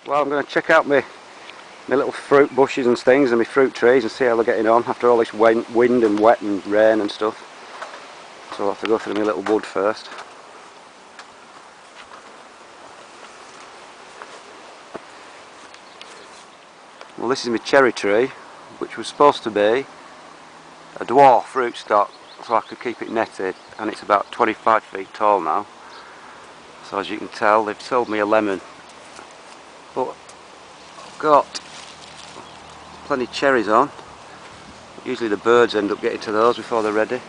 Well, I'm going to check out my little fruit bushes and things and my fruit trees and see how they're getting on after all this wind and wet and rain and stuff. So I'll have to go through my little wood first. Well, this is my cherry tree, which was supposed to be a dwarf fruit stock so I could keep it netted, and it's about 25 feet tall now. So as you can tell, they've sold me a lemon, but I've got plenty of cherries on. Usually the birds end up getting to those before they're ready.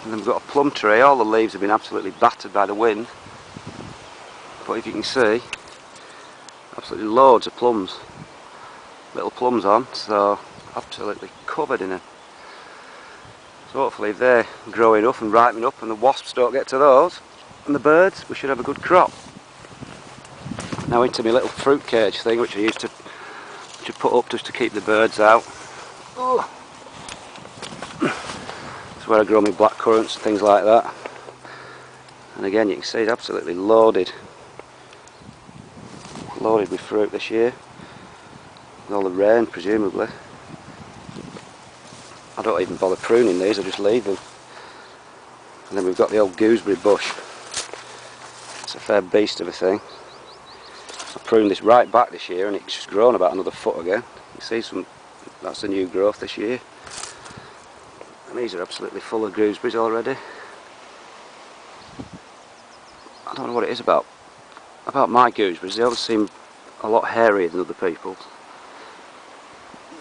And then we've got a plum tree. All the leaves have been absolutely battered by the wind, but if you can see, absolutely loads of plums, little plums on, so absolutely covered in them. So hopefully if they're growing up and ripening up and the wasps don't get to those, and the birds, we should have a good crop. Now into my little fruit cage thing, which I used to put up just to keep the birds out. Oh. That's where I grow my blackcurrants and things like that. And again, you can see it's absolutely loaded with fruit this year, with all the rain presumably. I don't even bother pruning these, I just leave them. And then we've got the old gooseberry bush. It's a fair beast of a thing. I pruned this right back this year and it's just grown about another foot again. You see that's the new growth this year. And these are absolutely full of gooseberries already. I don't know what it is about my gooseberries, they always seem a lot hairier than other people's.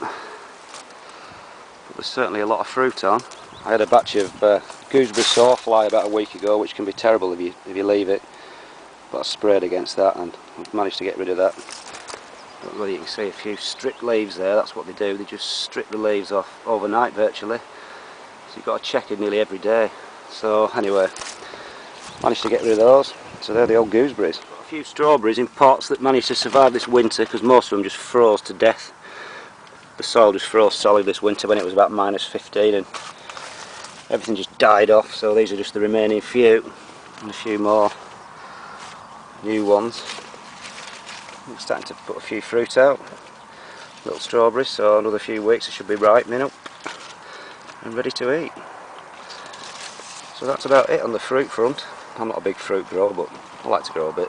But there's certainly a lot of fruit on. I had a batch of gooseberry sawfly about a week ago, which can be terrible if you leave it. But I sprayed against that and I've managed to get rid of that. But well, you can see a few stripped leaves there. That's what they do, they just strip the leaves off overnight virtually. So you've got to check it nearly every day. So anyway, managed to get rid of those. So they're the old gooseberries. Got a few strawberries in pots that managed to survive this winter because most of them just froze to death. The soil just froze solid this winter when it was about -15 and everything just died off. So these are just the remaining few and a few more new ones. I'm starting to put a few fruit out, little strawberries, so another few weeks they should be ripening up and ready to eat. So that's about it on the fruit front. I'm not a big fruit grower, but I like to grow a bit.